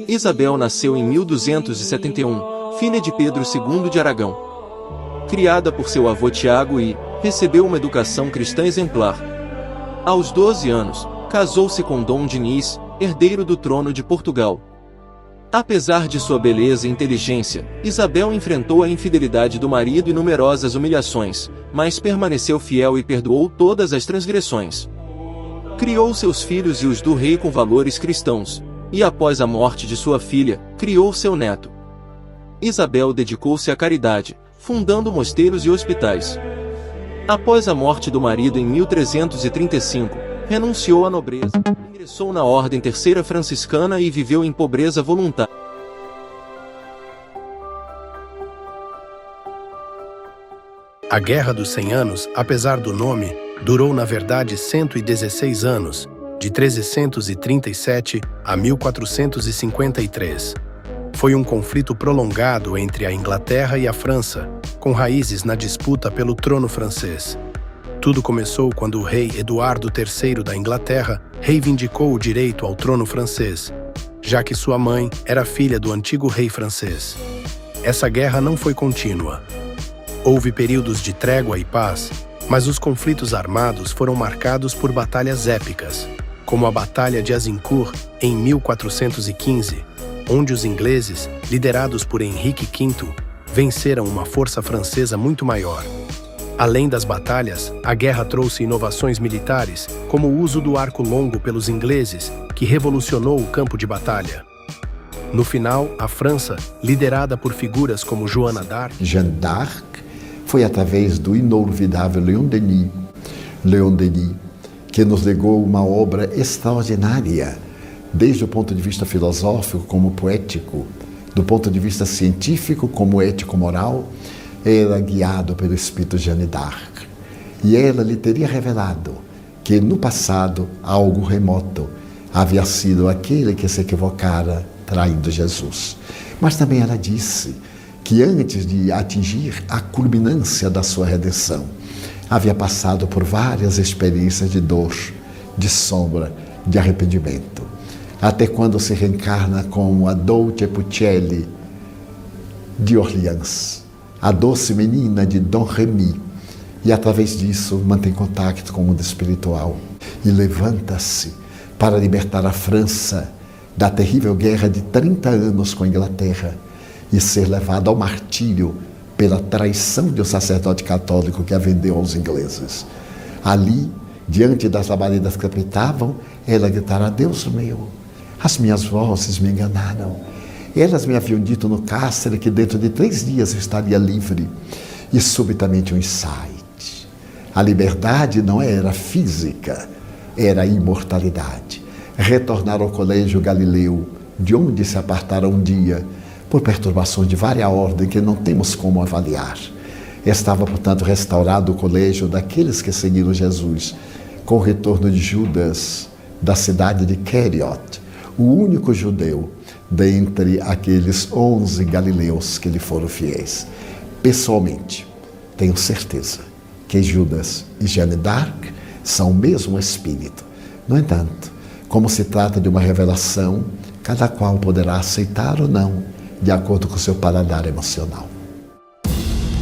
Isabel nasceu em 1271, filha de Pedro II de Aragão. Criada por seu avô Tiago e recebeu uma educação cristã exemplar. Aos 12 anos, casou-se com Dom Dinis, herdeiro do trono de Portugal. Apesar de sua beleza e inteligência, Isabel enfrentou a infidelidade do marido e numerosas humilhações, mas permaneceu fiel e perdoou todas as transgressões. Criou seus filhos e os do rei com valores cristãos, e após a morte de sua filha, criou seu neto. Isabel dedicou-se à caridade, fundando mosteiros e hospitais. Após a morte do marido em 1335, renunciou à nobreza, ingressou na Ordem Terceira Franciscana e viveu em pobreza voluntária. A Guerra dos 100 Anos, apesar do nome, durou na verdade 116 anos, de 1337 a 1453. Foi um conflito prolongado entre a Inglaterra e a França, com raízes na disputa pelo trono francês. Tudo começou quando o rei Eduardo III da Inglaterra reivindicou o direito ao trono francês, já que sua mãe era filha do antigo rei francês. Essa guerra não foi contínua. Houve períodos de trégua e paz, mas os conflitos armados foram marcados por batalhas épicas, como a Batalha de Azincourt, em 1415, onde os ingleses, liderados por Henrique V, venceram uma força francesa muito maior. Além das batalhas, a guerra trouxe inovações militares, como o uso do arco longo pelos ingleses, que revolucionou o campo de batalha. No final, a França, liderada por figuras como Joana d'Arc, Jeanne d'Arc, foi através do inolvidável Léon Denis, que nos legou uma obra extraordinária, desde o ponto de vista filosófico como poético, do ponto de vista científico como ético-moral. Era guiado pelo espírito Jeanne d'Arc. E ela lhe teria revelado que no passado, algo remoto, havia sido aquele que se equivocara traindo Jesus. Mas também ela disse que antes de atingir a culminância da sua redenção, havia passado por várias experiências de dor, de sombra, de arrependimento. Até quando se reencarna como a Dulce Puccelli de Orleans, a doce menina de Dom Remy, e através disso mantém contato com o mundo espiritual e levanta-se para libertar a França da terrível guerra de 30 anos com a Inglaterra e ser levada ao martírio pela traição de um sacerdote católico que a vendeu aos ingleses. Ali, diante das labaredas que apitavam, ela gritará: Deus meu, as minhas vozes me enganaram. Elas me haviam dito no cárcere que dentro de 3 dias eu estaria livre. E subitamente um insight. A liberdade não era física, era a imortalidade. Retornar ao colégio Galileu, de onde se apartaram um dia, por perturbações de vária ordem que não temos como avaliar. Estava, portanto, restaurado o colégio daqueles que seguiram Jesus, com o retorno de Judas, da cidade de Queriot, o único judeu dentre aqueles 11 galileus que lhe foram fiéis. Pessoalmente, tenho certeza que Judas e Jeanne d'Arc são o mesmo espírito. No entanto, como se trata de uma revelação, cada qual poderá aceitar ou não, de acordo com o seu paladar emocional.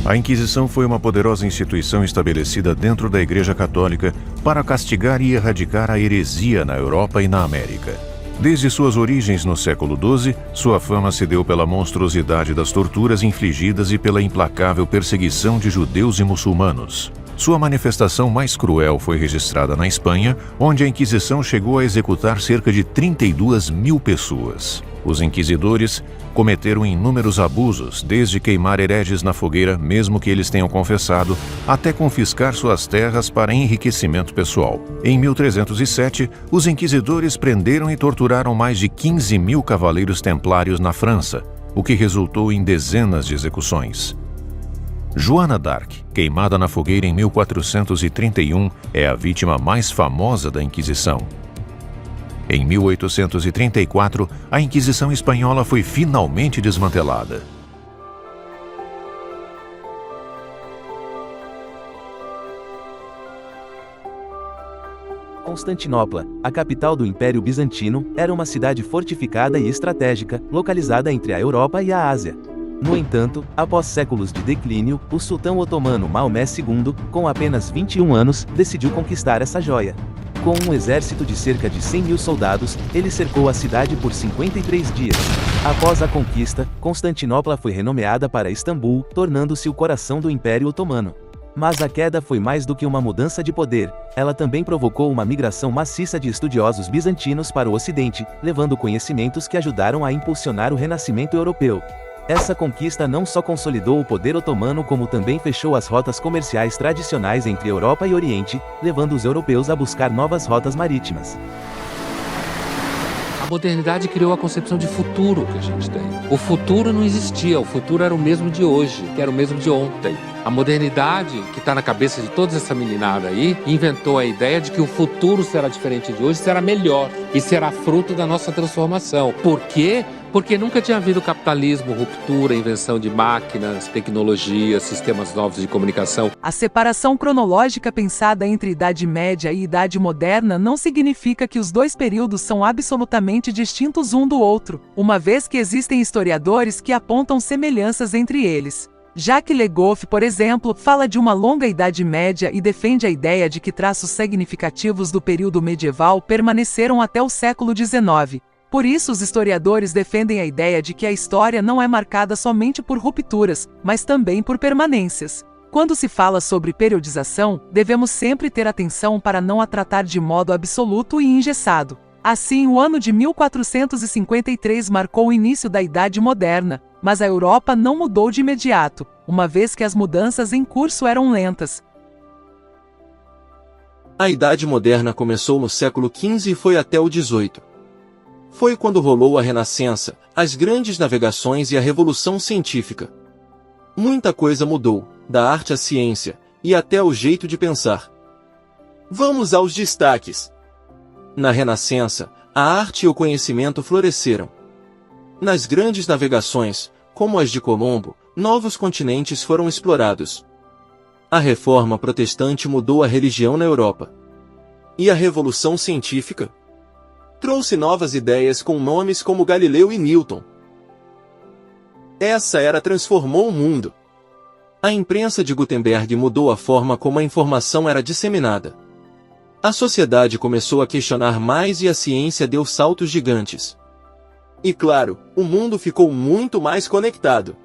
A Inquisição foi uma poderosa instituição estabelecida dentro da Igreja Católica para castigar e erradicar a heresia na Europa e na América. Desde suas origens no século XII, sua fama se deu pela monstruosidade das torturas infligidas e pela implacável perseguição de judeus e muçulmanos. Sua manifestação mais cruel foi registrada na Espanha, onde a Inquisição chegou a executar cerca de 32 mil pessoas. Os inquisidores cometeram inúmeros abusos, desde queimar hereges na fogueira, mesmo que eles tenham confessado, até confiscar suas terras para enriquecimento pessoal. Em 1307, os inquisidores prenderam e torturaram mais de 15 mil cavaleiros templários na França, o que resultou em dezenas de execuções. Joana d'Arc, queimada na fogueira em 1431, é a vítima mais famosa da Inquisição. Em 1834, a Inquisição espanhola foi finalmente desmantelada. Constantinopla, a capital do Império Bizantino, era uma cidade fortificada e estratégica, localizada entre a Europa e a Ásia. No entanto, após séculos de declínio, o sultão otomano Maomé II, com apenas 21 anos, decidiu conquistar essa joia. Com um exército de cerca de 100 mil soldados, ele cercou a cidade por 53 dias. Após a conquista, Constantinopla foi renomeada para Istambul, tornando-se o coração do Império Otomano. Mas a queda foi mais do que uma mudança de poder, ela também provocou uma migração maciça de estudiosos bizantinos para o Ocidente, levando conhecimentos que ajudaram a impulsionar o renascimento europeu. Essa conquista não só consolidou o poder otomano como também fechou as rotas comerciais tradicionais entre Europa e Oriente, levando os europeus a buscar novas rotas marítimas. A modernidade criou a concepção de futuro que a gente tem. O futuro não existia, o futuro era o mesmo de hoje, que era o mesmo de ontem. A modernidade, que está na cabeça de toda essa meninada aí, inventou a ideia de que o futuro será diferente de hoje, será melhor e será fruto da nossa transformação. Por quê? Porque nunca tinha havido capitalismo, ruptura, invenção de máquinas, tecnologias, sistemas novos de comunicação. A separação cronológica pensada entre Idade Média e Idade Moderna não significa que os dois períodos são absolutamente distintos um do outro, uma vez que existem historiadores que apontam semelhanças entre eles. Jacques Le Goff, por exemplo, fala de uma longa Idade Média e defende a ideia de que traços significativos do período medieval permaneceram até o século XIX. Por isso, os historiadores defendem a ideia de que a história não é marcada somente por rupturas, mas também por permanências. Quando se fala sobre periodização, devemos sempre ter atenção para não a tratar de modo absoluto e engessado. Assim, o ano de 1453 marcou o início da Idade Moderna, mas a Europa não mudou de imediato, uma vez que as mudanças em curso eram lentas. A Idade Moderna começou no século XV e foi até o XVIII. Foi quando rolou a Renascença, as grandes navegações e a Revolução Científica. Muita coisa mudou, da arte à ciência, e até o jeito de pensar. Vamos aos destaques. Na Renascença, a arte e o conhecimento floresceram. Nas grandes navegações, como as de Colombo, novos continentes foram explorados. A Reforma Protestante mudou a religião na Europa. E a Revolução Científica? Trouxe novas ideias com nomes como Galileu e Newton. Essa era transformou o mundo. A imprensa de Gutenberg mudou a forma como a informação era disseminada. A sociedade começou a questionar mais e a ciência deu saltos gigantes. E claro, o mundo ficou muito mais conectado.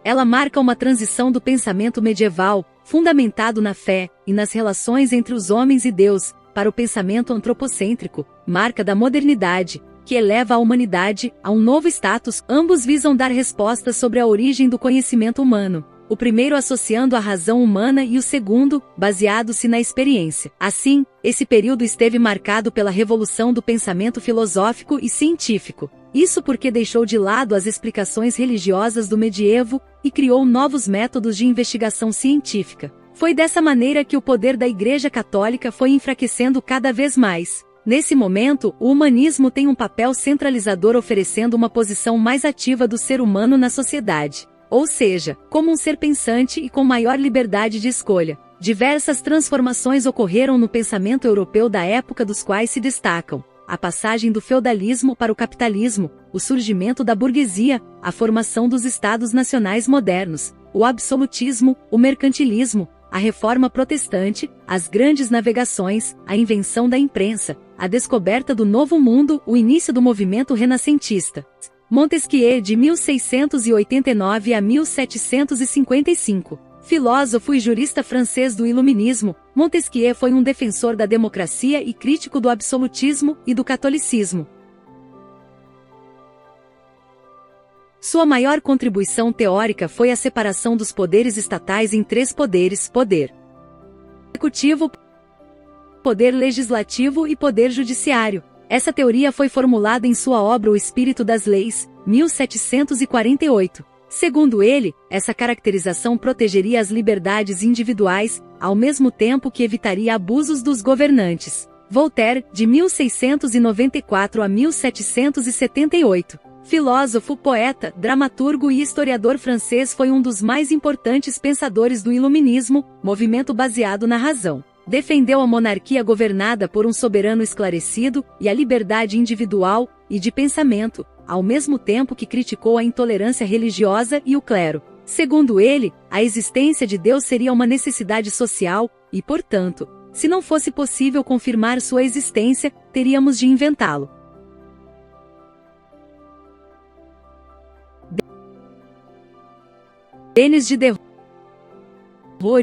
Ela marca uma transição do pensamento medieval, fundamentado na fé e nas relações entre os homens e Deus, para o pensamento antropocêntrico, marca da modernidade, que eleva a humanidade a um novo status. Ambos visam dar respostas sobre a origem do conhecimento humano, o primeiro associando a razão humana e o segundo, baseado-se na experiência. Assim, esse período esteve marcado pela revolução do pensamento filosófico e científico. Isso porque deixou de lado as explicações religiosas do medievo e criou novos métodos de investigação científica. Foi dessa maneira que o poder da Igreja Católica foi enfraquecendo cada vez mais. Nesse momento, o humanismo tem um papel centralizador oferecendo uma posição mais ativa do ser humano na sociedade. Ou seja, como um ser pensante e com maior liberdade de escolha. Diversas transformações ocorreram no pensamento europeu da época, dos quais se destacam a passagem do feudalismo para o capitalismo, o surgimento da burguesia, a formação dos estados nacionais modernos, o absolutismo, o mercantilismo, a reforma protestante, as grandes navegações, a invenção da imprensa, a descoberta do Novo Mundo, o início do movimento renascentista. Montesquieu, de 1689 a 1755. Filósofo e jurista francês do Iluminismo, Montesquieu foi um defensor da democracia e crítico do absolutismo e do catolicismo. Sua maior contribuição teórica foi a separação dos poderes estatais em três poderes: poder executivo, poder legislativo e poder judiciário. Essa teoria foi formulada em sua obra O Espírito das Leis, 1748. Segundo ele, essa caracterização protegeria as liberdades individuais, ao mesmo tempo que evitaria abusos dos governantes. Voltaire, de 1694 a 1778. Filósofo, poeta, dramaturgo e historiador francês, foi um dos mais importantes pensadores do Iluminismo, movimento baseado na razão. Defendeu a monarquia governada por um soberano esclarecido e a liberdade individual e de pensamento, ao mesmo tempo que criticou a intolerância religiosa e o clero. Segundo ele, a existência de Deus seria uma necessidade social e, portanto, se não fosse possível confirmar sua existência, teríamos de inventá-lo. Denis Diderot,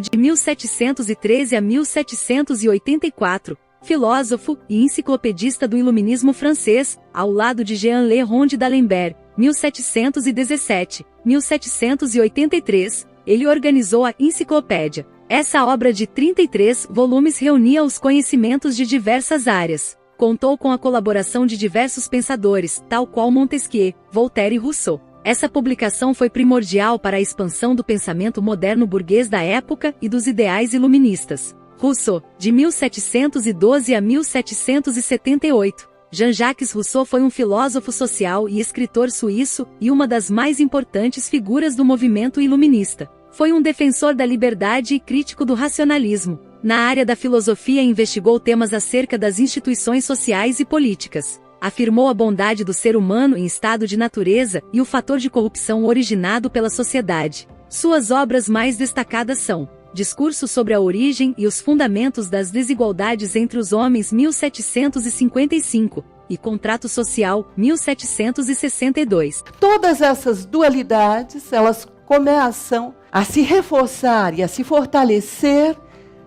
de 1713 a 1784, filósofo e enciclopedista do iluminismo francês, ao lado de Jean-Le Ronde d'Alembert, 1717-1783, ele organizou a Enciclopédia. Essa obra de 33 volumes reunia os conhecimentos de diversas áreas. Contou com a colaboração de diversos pensadores, tal qual Montesquieu, Voltaire e Rousseau. Essa publicação foi primordial para a expansão do pensamento moderno burguês da época e dos ideais iluministas. Rousseau, de 1712 a 1778. Jean-Jacques Rousseau foi um filósofo social e escritor suíço e uma das mais importantes figuras do movimento iluminista. Foi um defensor da liberdade e crítico do racionalismo. Na área da filosofia investigou temas acerca das instituições sociais e políticas. Afirmou a bondade do ser humano em estado de natureza e o fator de corrupção originado pela sociedade. Suas obras mais destacadas são Discurso sobre a Origem e os Fundamentos das Desigualdades entre os Homens, 1755, e Contrato Social, 1762. Todas essas dualidades, elas começam a se reforçar e a se fortalecer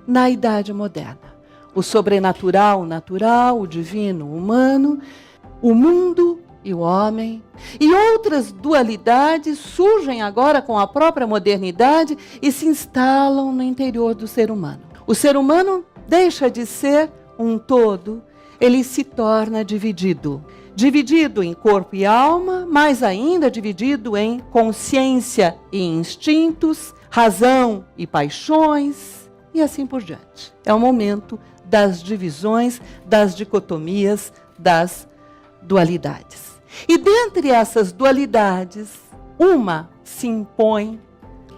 na Idade Moderna. O sobrenatural, o natural, o divino, o humano, o mundo e o homem. E outras dualidades surgem agora com a própria modernidade e se instalam no interior do ser humano. O ser humano deixa de ser um todo, ele se torna dividido. Dividido em corpo e alma, mais ainda dividido em consciência e instintos, razão e paixões, e assim por diante. É o momento das divisões, das dicotomias, das dualidades. E dentre essas dualidades, uma se impõe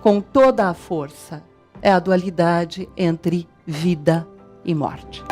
com toda a força. É a dualidade entre vida e morte.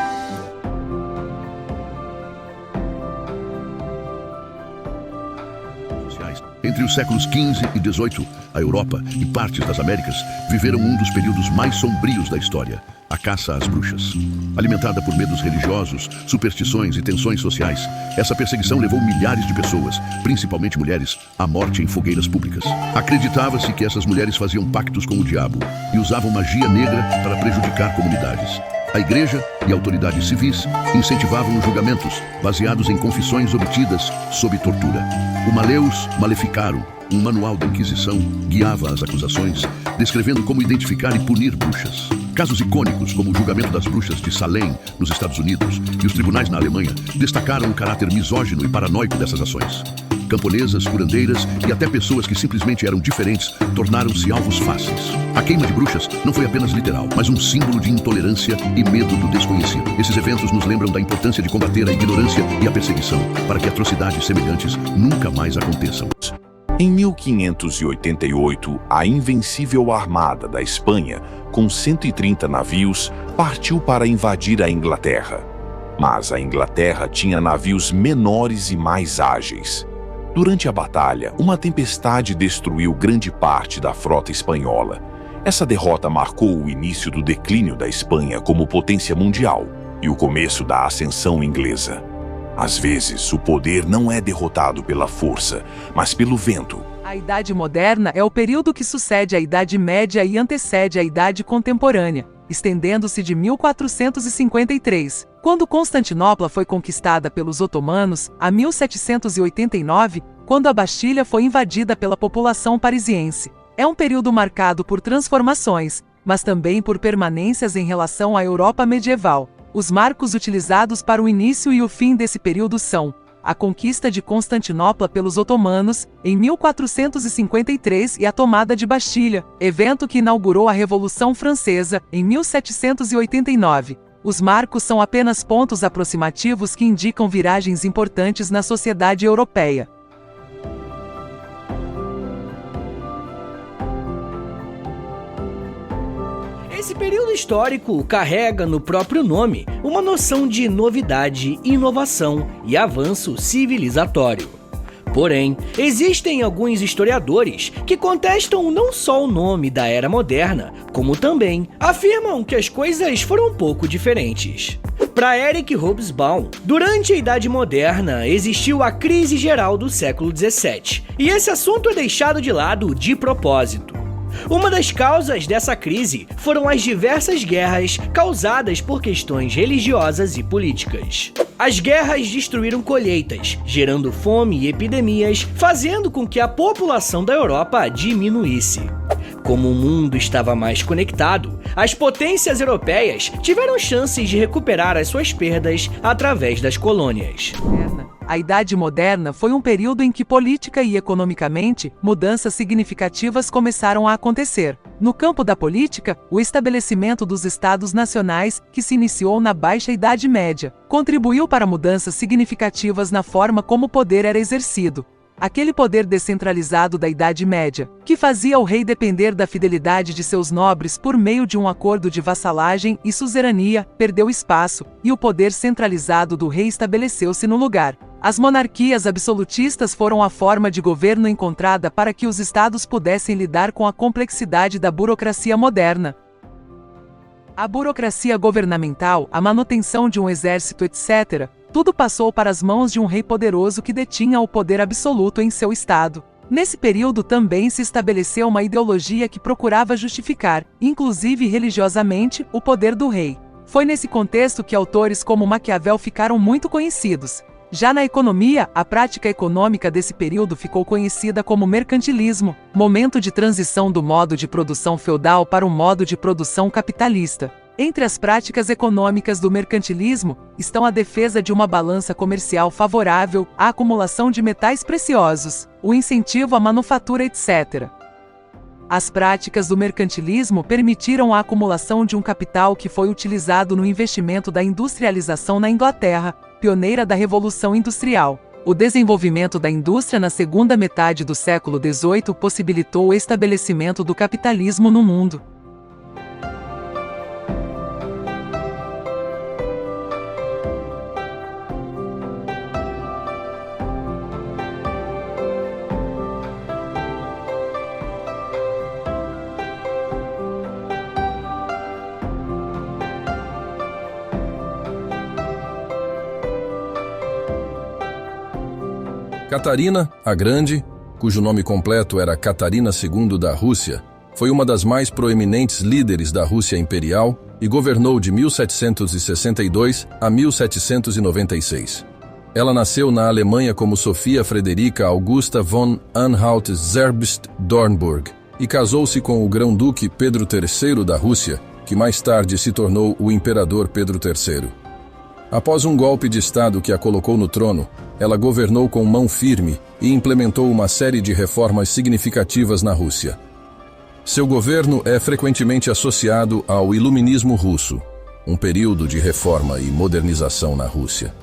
Entre os séculos XV e XVIII, a Europa e partes das Américas viveram um dos períodos mais sombrios da história, a caça às bruxas. Alimentada por medos religiosos, superstições e tensões sociais, essa perseguição levou milhares de pessoas, principalmente mulheres, à morte em fogueiras públicas. Acreditava-se que essas mulheres faziam pactos com o diabo e usavam magia negra para prejudicar comunidades. A igreja e autoridades civis incentivavam os julgamentos, baseados em confissões obtidas sob tortura. O Maleus Maleficarum, um manual da Inquisição, guiava as acusações, descrevendo como identificar e punir bruxas. Casos icônicos, como o julgamento das bruxas de Salem, nos Estados Unidos, e os tribunais na Alemanha, destacaram o caráter misógino e paranoico dessas ações. Camponesas, curandeiras e até pessoas que simplesmente eram diferentes tornaram-se alvos fáceis. A queima de bruxas não foi apenas literal, mas um símbolo de intolerância e medo do desconhecido. Esses eventos nos lembram da importância de combater a ignorância e a perseguição, para que atrocidades semelhantes nunca mais aconteçam. Em 1588, a invencível armada da Espanha, com 130 navios, partiu para invadir a Inglaterra. Mas a Inglaterra tinha navios menores e mais ágeis. Durante a batalha, uma tempestade destruiu grande parte da frota espanhola. Essa derrota marcou o início do declínio da Espanha como potência mundial e o começo da ascensão inglesa. Às vezes, o poder não é derrotado pela força, mas pelo vento. A Idade Moderna é o período que sucede à Idade Média e antecede a Idade Contemporânea, estendendo-se de 1453, quando Constantinopla foi conquistada pelos otomanos, a 1789, quando a Bastilha foi invadida pela população parisiense. É um período marcado por transformações, mas também por permanências em relação à Europa medieval. Os marcos utilizados para o início e o fim desse período são a conquista de Constantinopla pelos otomanos, em 1453, e a tomada de Bastilha, evento que inaugurou a Revolução Francesa, em 1789. Os marcos são apenas pontos aproximativos que indicam viragens importantes na sociedade europeia. Esse período histórico carrega no próprio nome uma noção de novidade, inovação e avanço civilizatório. Porém, existem alguns historiadores que contestam não só o nome da Era Moderna, como também afirmam que as coisas foram um pouco diferentes. Para Eric Hobsbawm, durante a Idade Moderna existiu a crise geral do século XVII, e esse assunto é deixado de lado de propósito. Uma das causas dessa crise foram as diversas guerras causadas por questões religiosas e políticas. As guerras destruíram colheitas, gerando fome e epidemias, fazendo com que a população da Europa diminuísse. Como o mundo estava mais conectado, as potências europeias tiveram chances de recuperar as suas perdas através das colônias. A Idade Moderna foi um período em que política e economicamente mudanças significativas começaram a acontecer. No campo da política, o estabelecimento dos Estados Nacionais, que se iniciou na Baixa Idade Média, contribuiu para mudanças significativas na forma como o poder era exercido. Aquele poder descentralizado da Idade Média, que fazia o rei depender da fidelidade de seus nobres por meio de um acordo de vassalagem e suzerania, perdeu espaço, e o poder centralizado do rei estabeleceu-se no lugar. As monarquias absolutistas foram a forma de governo encontrada para que os estados pudessem lidar com a complexidade da burocracia moderna. A burocracia governamental, a manutenção de um exército, etc., tudo passou para as mãos de um rei poderoso que detinha o poder absoluto em seu estado. Nesse período também se estabeleceu uma ideologia que procurava justificar, inclusive religiosamente, o poder do rei. Foi nesse contexto que autores como Maquiavel ficaram muito conhecidos. Já na economia, a prática econômica desse período ficou conhecida como mercantilismo, momento de transição do modo de produção feudal para o modo de produção capitalista. Entre as práticas econômicas do mercantilismo estão a defesa de uma balança comercial favorável, a acumulação de metais preciosos, o incentivo à manufatura, etc. As práticas do mercantilismo permitiram a acumulação de um capital que foi utilizado no investimento da industrialização na Inglaterra, pioneira da Revolução Industrial. O desenvolvimento da indústria na segunda metade do século XVIII possibilitou o estabelecimento do capitalismo no mundo. Catarina, a Grande, cujo nome completo era Catarina II da Rússia, foi uma das mais proeminentes líderes da Rússia Imperial e governou de 1762 a 1796. Ela nasceu na Alemanha como Sofia Frederica Augusta von Anhalt-Zerbst-Dornburg e casou-se com o grão-duque Pedro III da Rússia, que mais tarde se tornou o imperador Pedro III. Após um golpe de Estado que a colocou no trono, ela governou com mão firme e implementou uma série de reformas significativas na Rússia. Seu governo é frequentemente associado ao Iluminismo russo, um período de reforma e modernização na Rússia.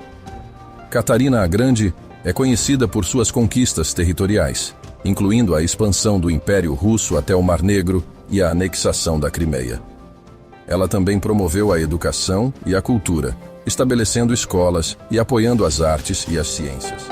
Catarina a Grande é conhecida por suas conquistas territoriais, incluindo a expansão do Império Russo até o Mar Negro e a anexação da Crimeia. Ela também promoveu a educação e a cultura, estabelecendo escolas e apoiando as artes e as ciências.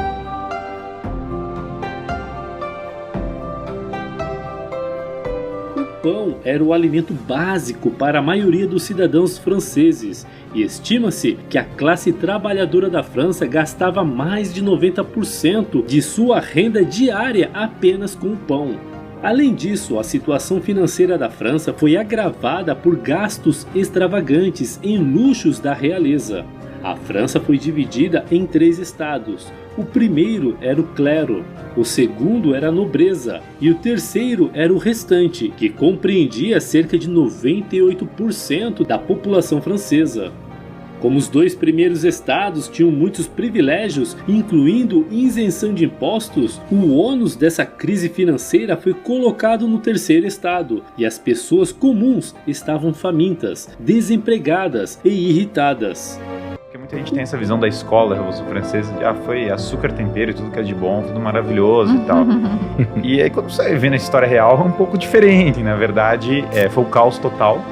O pão era o alimento básico para a maioria dos cidadãos franceses e estima-se que a classe trabalhadora da França gastava mais de 90% de sua renda diária apenas com o pão. Além disso, a situação financeira da França foi agravada por gastos extravagantes em luxos da realeza. A França foi dividida em 3 estados. O primeiro era o clero, o segundo era a nobreza e o terceiro era o restante, que compreendia cerca de 98% da população francesa. Como os 2 primeiros estados tinham muitos privilégios, incluindo isenção de impostos, o ônus dessa crise financeira foi colocado no terceiro estado, e as pessoas comuns estavam famintas, desempregadas e irritadas. Porque muita gente tem essa visão da escola da Revolução Francesa de foi açúcar, tempero e tudo que é de bom, tudo maravilhoso e tal. E aí quando você vê na história real é um pouco diferente, na verdade foi o caos total.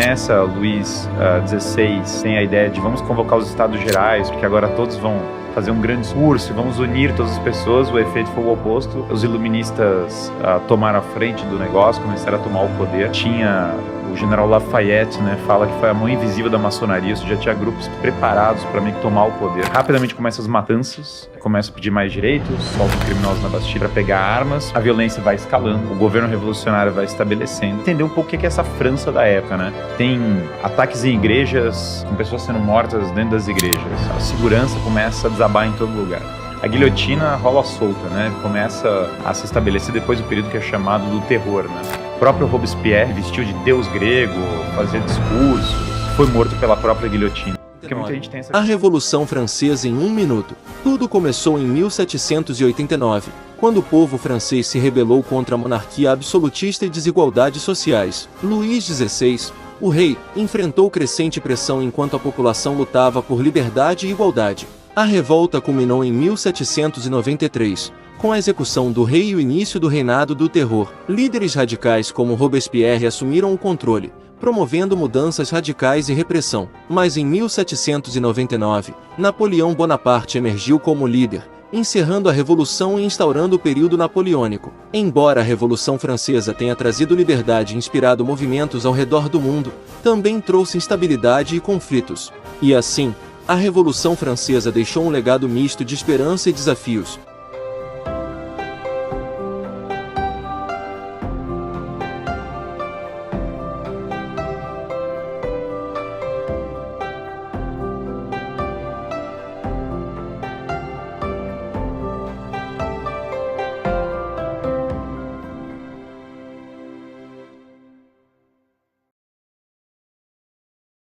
Nessa, Luís XVI tem a ideia de vamos convocar os Estados Gerais, porque agora todos vão fazer um grande discurso, vamos unir todas as pessoas. O efeito foi o oposto. Os iluministas tomaram a frente do negócio, começaram a tomar o poder. Tinha o general Lafayette, né, fala que foi a mão invisível da maçonaria, isso já tinha grupos preparados para meio que tomar o poder. Rapidamente começam as matanças, começam a pedir mais direitos, soltam criminosos na Bastilha para pegar armas, a violência vai escalando, o governo revolucionário vai estabelecendo. Entender um pouco o que é essa França da época, né? Tem ataques em igrejas, com pessoas sendo mortas dentro das igrejas. A segurança começa a desabar em todo lugar. A guilhotina rola solta, né? Começa a se estabelecer depois do período que é chamado do terror, né? O próprio Robespierre vestiu de deus grego, fazia discursos, foi morto pela própria guilhotina. Porque muita gente tem essa... A Revolução Francesa em 1 minuto. Tudo começou em 1789, quando o povo francês se rebelou contra a monarquia absolutista e desigualdades sociais. Luís XVI, o rei, enfrentou crescente pressão enquanto a população lutava por liberdade e igualdade. A revolta culminou em 1793, com a execução do rei e o início do reinado do terror. Líderes radicais como Robespierre assumiram o controle, promovendo mudanças radicais e repressão. Mas em 1799, Napoleão Bonaparte emergiu como líder, encerrando a Revolução e instaurando o período napoleônico. Embora a Revolução Francesa tenha trazido liberdade e inspirado movimentos ao redor do mundo, também trouxe instabilidade e conflitos. E assim, a Revolução Francesa deixou um legado misto de esperança e desafios.